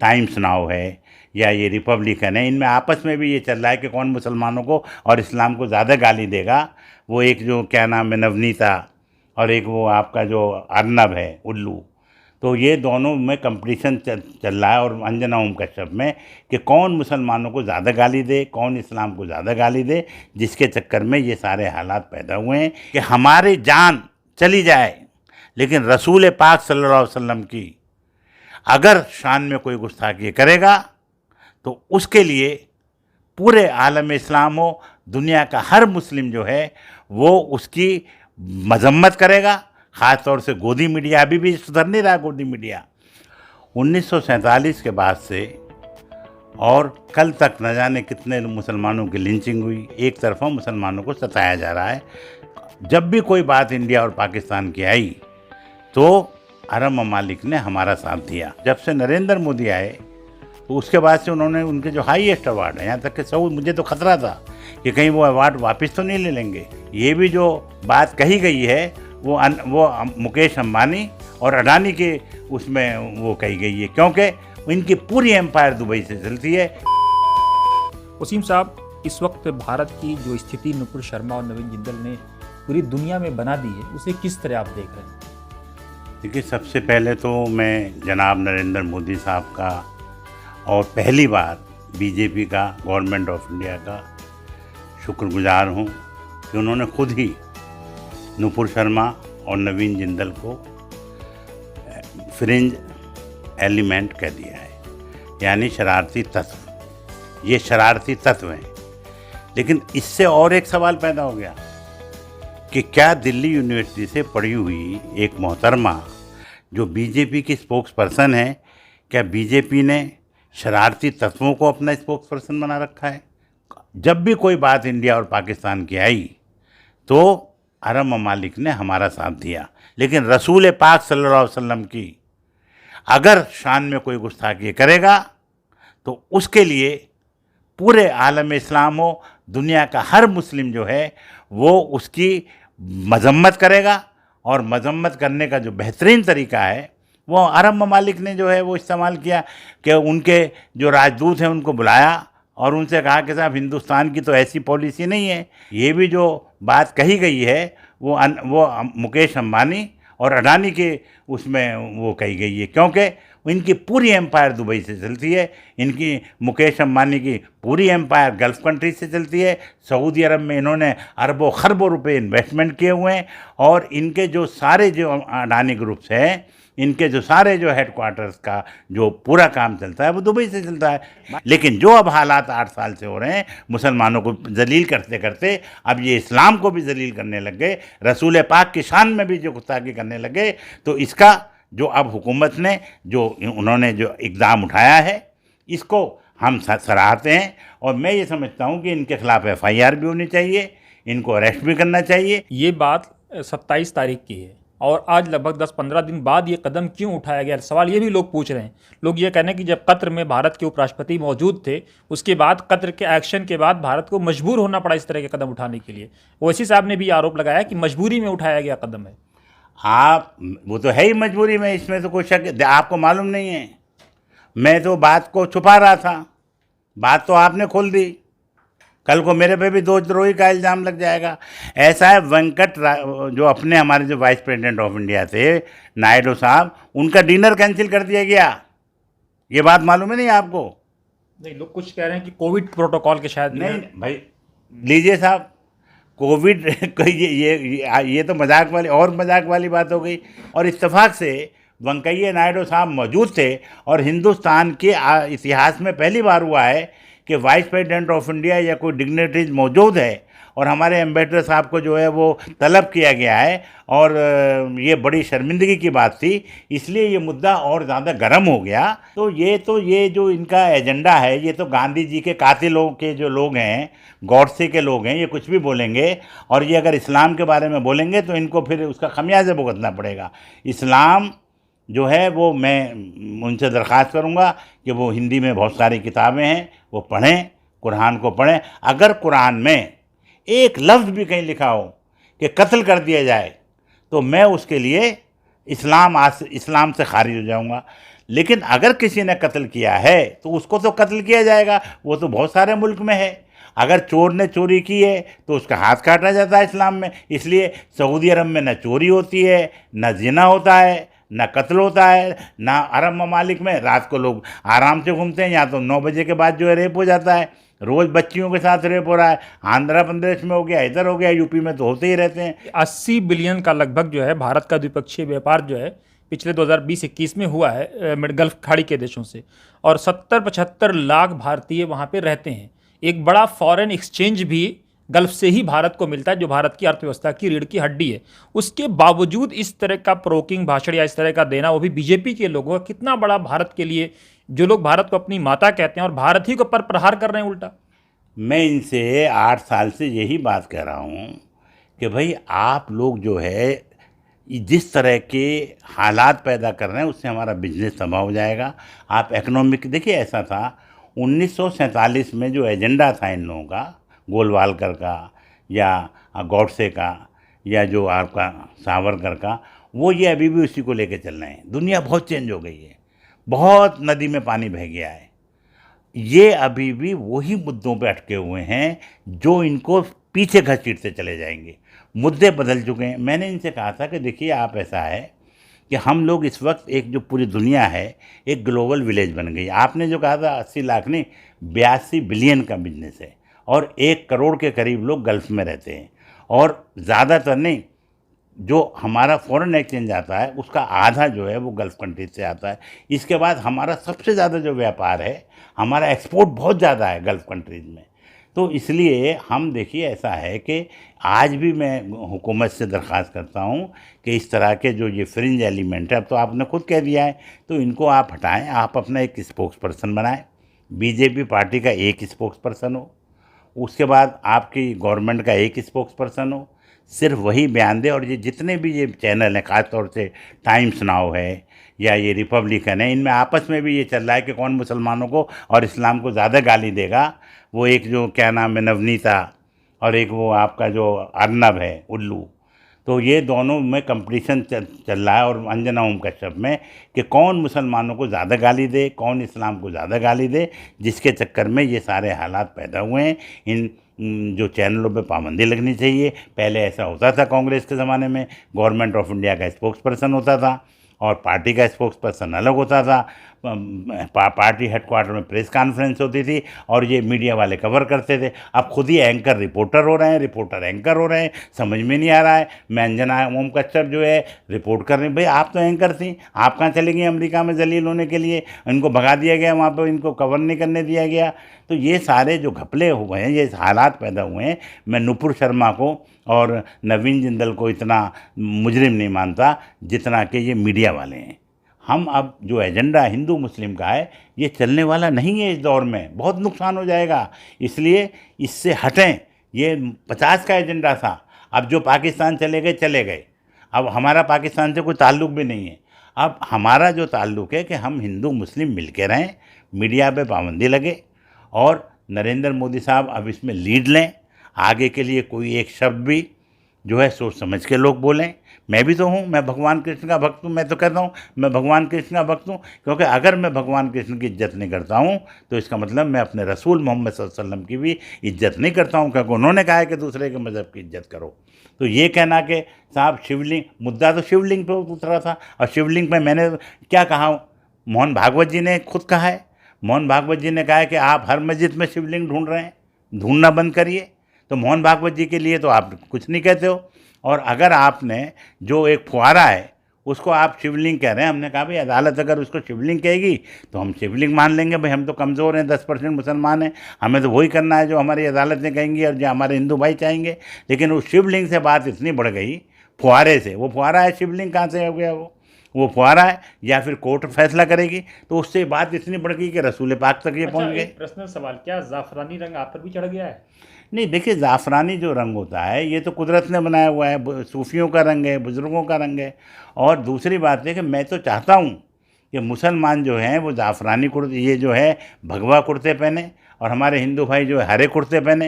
Times now है या ये रिपब्लिकन है, इनमें आपस में भी ये चल रहा है कि कौन मुसलमानों को और इस्लाम को ज़्यादा गाली देगा। वो एक जो क्या नाम है नवनीता, और एक वो आपका जो अर्नब है उल्लू, तो ये दोनों में कंपटीशन चल रहा है, और अंजना ओम कश्यप में, कि कौन मुसलमानों को ज़्यादा गाली दे, कौन इस्लाम को ज़्यादा गाली दे, जिसके चक्कर में ये सारे हालात पैदा हुए हैं कि हमारी जान चली जाए लेकिन रसूल पाक सल्लल्लाहु अलैहि वसल्लम की अगर शान में कोई गुस्ताखी करेगा तो उसके लिए पूरे आलम इस्लाम हो, दुनिया का हर मुस्लिम जो है वो उसकी मजम्मत करेगा। ख़ास तौर से गोदी मीडिया, अभी भी सुधर नहीं रहा गोदी मीडिया। 1947 के बाद से और कल तक न जाने कितने मुसलमानों की लिंचिंग हुई, एक तरफा मुसलमानों को सताया जा रहा है। जब भी कोई बात इंडिया और पाकिस्तान की आई तो अरब ममालिक ने हमारा साथ दिया। जब से नरेंद्र मोदी आए तो उसके बाद से उन्होंने उनके जो हाईएस्ट अवार्ड है, यहाँ तक कि सऊद, मुझे तो खतरा था कि कहीं वो अवार्ड वापस तो नहीं ले लेंगे। ये भी जो बात कही गई है वो मुकेश अंबानी और अडानी के उसमें वो कही गई है, क्योंकि इनकी पूरी एम्पायर दुबई से चलती है। वसीम साहब, इस वक्त भारत की जो स्थिति नुपुर शर्मा और नवीन जिंदल ने पूरी दुनिया में बना दी है, उसे किस तरह आप देख रहे हैं? देखिए, सबसे पहले तो मैं जनाब नरेंद्र मोदी साहब का और पहली बार बीजेपी का, गवर्नमेंट ऑफ इंडिया का शुक्रगुजार हूँ कि उन्होंने खुद ही नुपुर शर्मा और नवीन जिंदल को फ्रिंज एलिमेंट कह दिया है, यानी शरारती तत्व। ये शरारती तत्व हैं। लेकिन इससे और एक सवाल पैदा हो गया कि क्या दिल्ली यूनिवर्सिटी से पढ़ी हुई एक मोहतरमा जो बीजेपी की स्पोक्स पर्सन है, क्या बीजेपी ने शरारती तत्वों को अपना स्पोक्स पर्सन बना रखा है? जब भी कोई बात इंडिया और पाकिस्तान की आई तो अरब ममालिक ने हमारा साथ दिया, लेकिन रसूल पाक सल्लल्लाहु अलैहि वसल्लम की अगर शान में कोई गुस्ताखी करेगा तो उसके लिए पूरे आलम इस्लाम हो, दुनिया का हर मुस्लिम जो है वो उसकी मजम्मत करेगा। और मजम्मत करने का जो बेहतरीन तरीका है वो अरब ममालिक ने जो है वो इस्तेमाल किया कि उनके जो राजदूत हैं उनको बुलाया और उनसे कहा कि साहब, हिंदुस्तान की तो ऐसी पॉलिसी नहीं है। ये भी जो बात कही गई है वो मुकेश अंबानी और अडानी के उसमें वो कही गई है, क्योंकि इनकी पूरी एम्पायर दुबई से चलती है। इनकी मुकेश अंबानी की पूरी एम्पायर गल्फ़ कंट्री से चलती है। सऊदी अरब में इन्होंने अरबों खरबों रुपए इन्वेस्टमेंट किए हुए हैं, और इनके जो सारे जो अडानी ग्रुप्स हैं, इनके जो सारे जो हेडक्वार्टर्स का जो पूरा काम चलता है वो दुबई से चलता है। लेकिन जो अब हालात 8 साल से हो रहे हैं, मुसलमानों को जलील करते करते अब ये इस्लाम को भी जलील करने लग गए, रसूल पाक की शान में भी जो गुस्ताखी करने लग गए, तो इसका जो अब हुकूमत ने जो उन्होंने जो इक़दाम उठाया है इसको हम सराहते हैं। और मैं ये समझता हूँ कि इनके खिलाफ FIR भी होनी चाहिए, इनको अरेस्ट भी करना चाहिए। ये बात 27 तारीख की है और आज लगभग 10-15 दिन बाद ये कदम क्यों उठाया गया? सवाल ये भी लोग पूछ रहे हैं। लोग ये कह रहे हैं कि जब कतर में भारत के उपराष्ट्रपति मौजूद थे, उसके बाद कतर के एक्शन के बाद भारत को मजबूर होना पड़ा इस तरह के कदम उठाने के लिए। ओवैसी साहब ने भी आरोप लगाया कि मजबूरी में उठाया गया कदम है। वो तो है ही मजबूरी में, इसमें तो कोई शक। आपको मालूम नहीं है, मैं तो बात को छुपा रहा था, बात तो आपने खोल दी। कल को मेरे पे भी देशद्रोही का इल्ज़ाम लग जाएगा। ऐसा है, जो अपने हमारे जो वाइस प्रेसिडेंट ऑफ इंडिया थे नायडू साहब, उनका डिनर कैंसिल कर दिया गया। ये बात मालूम है नहीं आपको? नहीं, लोग कुछ कह रहे हैं कि कोविड प्रोटोकॉल के शायद। नहीं भाई, लीजिए साहब, कोविड ये तो मजाक वाली बात हो गई। और इत्तेफाक से वेंकैया नायडू साहब मौजूद थे, और हिंदुस्तान के इतिहास में पहली बार हुआ है कि वाइस प्रेसिडेंट ऑफ इंडिया या कोई डिग्नेटरीज मौजूद है, और हमारे एम्बेसडर साहब को जो है वो तलब किया गया है। और ये बड़ी शर्मिंदगी की बात थी, इसलिए ये मुद्दा और ज़्यादा गर्म हो गया। तो ये जो इनका एजेंडा है, ये तो गांधी जी के कातिलों के जो लोग हैं, गॉडसे के लोग हैं, ये कुछ भी बोलेंगे, और ये अगर इस्लाम के बारे में बोलेंगे तो इनको फिर उसका खमियाजा भुगतना पड़ेगा। इस्लाम जो है वो मैं उनसे दरख्वास्त करूँगा कि वो हिंदी में बहुत सारी किताबें हैं, वो पढ़ें, कुरान को पढ़ें। अगर कुरान में एक लफ्ज़ भी कहीं लिखा हो कि कत्ल कर दिया जाए तो मैं उसके लिए इस्लाम से खारिज हो जाऊँगा। लेकिन अगर किसी ने कत्ल किया है तो उसको तो कत्ल किया जाएगा, वो तो बहुत सारे मुल्क में है। अगर चोर ने चोरी की है तो उसका हाथ काटा जाता है इस्लाम में। इसलिए सऊदी अरब में न चोरी होती है, न जिना होता है, न कत्ल होता है, ना अरब ममालिक में रात को लोग आराम से घूमते हैं। यहाँ तो 9 बजे के बाद जो है रेप हो जाता है, रोज़ बच्चियों के साथ रेप हो रहा है। आंध्र प्रदेश में हो गया, इधर हो गया, यूपी में तो होते ही रहते हैं। 80 बिलियन का लगभग जो है भारत का द्विपक्षीय व्यापार जो है पिछले 2020-21 में हुआ है गल्फ खाड़ी के देशों से, और 70-75 लाख भारतीय वहाँ पे रहते हैं। एक बड़ा फॉरेन एक्सचेंज भी गल्फ से ही भारत को मिलता है, जो भारत की अर्थव्यवस्था की रीढ़ की हड्डी है। उसके बावजूद इस तरह का प्रोवोकिंग भाषण या इस तरह का देना, वो भी बीजेपी के लोगों का, कितना बड़ा भारत के लिए, जो लोग भारत को अपनी माता कहते हैं और भारत ही को पर प्रहार कर रहे हैं उल्टा। मैं इनसे 8 साल से यही बात कह रहा हूँ कि भाई आप लोग जो है जिस तरह के हालात पैदा कर रहे हैं उससे हमारा बिजनेस तबाह हो जाएगा। आप इकोनॉमिक देखिए, ऐसा था 1947 में जो एजेंडा था इन लोगों का, गोलवालकर का या गॉडसे का या जो आपका सावरकर का, वो ये अभी भी उसी को लेके चल रहे हैं। दुनिया बहुत चेंज हो गई है, बहुत नदी में पानी बह गया है। ये अभी भी वही मुद्दों पे अटके हुए हैं जो इनको पीछे घसीटते चले जाएंगे। मुद्दे बदल चुके हैं। मैंने इनसे कहा था कि देखिए आप, ऐसा है कि हम लोग इस वक्त एक जो पूरी दुनिया है एक ग्लोबल विलेज बन गई। आपने जो कहा था 80 लाख नहीं, 82 बिलियन का बिजनेस है और 1 करोड़ के करीब लोग गल्फ़ में रहते हैं। और ज़्यादातर नहीं, जो हमारा फॉरेन एक्सचेंज आता है उसका आधा जो है वो गल्फ़ कंट्रीज से आता है। इसके बाद हमारा सबसे ज़्यादा जो व्यापार है, हमारा एक्सपोर्ट बहुत ज़्यादा है गल्फ़ कंट्रीज़ में। तो इसलिए हम देखिए, ऐसा है कि आज भी मैं हुकूमत से दरख्वास्त करता हूँ कि इस तरह के जो ये फ्रिंज एलिमेंट है, अब तो आपने खुद कह दिया है, तो इनको आप हटाएं। आप अपना एक स्पोक्स पर्सन बनाएं, बीजेपी पार्टी का एक स्पोक्स पर्सन हो, उसके बाद आपकी गवर्नमेंट का एक स्पोक्स पर्सन हो, सिर्फ वही बयान दे। और ये जितने भी ये चैनल हैं, ख़ास तौर से टाइम्स नाउ है या ये रिपब्लिकन है, इनमें आपस में भी ये चल रहा है कि कौन मुसलमानों को और इस्लाम को ज़्यादा गाली देगा। वो एक जो क्या नाम है, नवनीता, और एक वो आपका जो अर्नब है, उल्लू, तो ये दोनों में कंपटीशन चल रहा है, और अंजना ओम कश्यप में, कि कौन मुसलमानों को ज़्यादा गाली दे, कौन इस्लाम को ज़्यादा गाली दे, जिसके चक्कर में ये सारे हालात पैदा हुए हैं। इन जो चैनलों पे पाबंदी लगनी चाहिए। पहले ऐसा होता था कांग्रेस के ज़माने में, गवर्नमेंट ऑफ इंडिया का स्पोक्स पर्सन होता था और पार्टी का स्पोक्स पर्सन अलग होता था। पार्टी हेडक्वार्टर में प्रेस कॉन्फ्रेंस होती थी और ये मीडिया वाले कवर करते थे। अब खुद ही एंकर रिपोर्टर हो रहे हैं, रिपोर्टर एंकर हो रहे हैं, समझ में नहीं आ रहा है। मैं अंजना ओम कश्यप जो है रिपोर्ट कर रही, भाई आप तो एंकर थी, आप कहाँ चली गई अमेरिका में जलील होने के लिए? इनको भगा दिया गया, वहाँ पर इनको कवर नहीं करने दिया गया। तो ये सारे जो घपले हुए हैं, ये हालात पैदा हुए हैं। मैं नुपुर शर्मा को और नवीन जिंदल को इतना मुजरिम नहीं मानता जितना कि ये मीडिया वाले हैं। हम अब जो एजेंडा हिंदू मुस्लिम का है, ये चलने वाला नहीं है इस दौर में, बहुत नुकसान हो जाएगा। इसलिए इससे हटें। ये 50 का एजेंडा था, अब जो पाकिस्तान चले गए चले गए। अब हमारा पाकिस्तान से कोई ताल्लुक़ भी नहीं है। अब हमारा जो ताल्लुक़ है कि हम हिंदू मुस्लिम मिल के रहें, मीडिया पे पाबंदी लगे और नरेंद्र मोदी साहब अब इसमें लीड लें। आगे के लिए कोई एक शब्द भी जो है सोच समझ के लोग बोलें। मैं भी तो हूँ, मैं भगवान कृष्ण का भक्त हूँ। मैं तो कहता हूँ मैं भगवान कृष्ण का भक्त हूँ, क्योंकि अगर मैं भगवान कृष्ण की इज्जत नहीं करता हूँ तो इसका मतलब मैं अपने रसूल मोहम्मद सल्लल्लाहु अलैहि वसल्लम की भी इज्जत नहीं करता हूँ, क्योंकि उन्होंने कहा है कि दूसरे के मज़हब की इज्जत करो। तो ये कहना कि साहब शिवलिंग, मुद्दा तो शिवलिंग पर उतरा था, और शिवलिंग पर मैंने क्या कहा, मोहन भागवत जी ने खुद कहा है। मोहन भागवत जी ने कहा है कि आप हर मस्जिद में शिवलिंग ढूंढ रहे हैं, ढूंढना बंद करिए। तो मोहन भागवत जी के लिए तो आप कुछ नहीं कहते हो। और अगर आपने जो एक फुहारा है उसको आप शिवलिंग कह रहे हैं, हमने कहा भाई अदालत अगर उसको शिवलिंग कहेगी तो हम शिवलिंग मान लेंगे। भाई हम तो कमज़ोर हैं, 10% मुसलमान हैं, हमें तो वही करना है जो हमारी अदालतें कहेंगी और जो हमारे हिंदू भाई चाहेंगे। लेकिन उस शिवलिंग से बात इतनी बढ़ गई, फुहारे से, वो फुहारा है, शिवलिंग कहाँ से हो गया? वो फुहारा है, या फिर कोर्ट फैसला करेगी, तो उससे बात इतनी बढ़ गई कि रसूल पाक तक ये पहुँच गए। पर्सनल सवाल, क्या ज़ाफ़रानी रंग आप पर भी चढ़ गया है? नहीं, देखिए ज़ाफ़रानी जो रंग होता है ये तो कुदरत ने बनाया हुआ है, सूफ़ियों का रंग है, बुज़ुर्गों का रंग है। और दूसरी बात है कि मैं तो चाहता हूँ कि मुसलमान जो हैं वो ज़ाफ़रानी कुर्ते, ये जो है भगवा कुर्ते पहने, और हमारे हिंदू भाई जो है हरे कुर्ते पहने।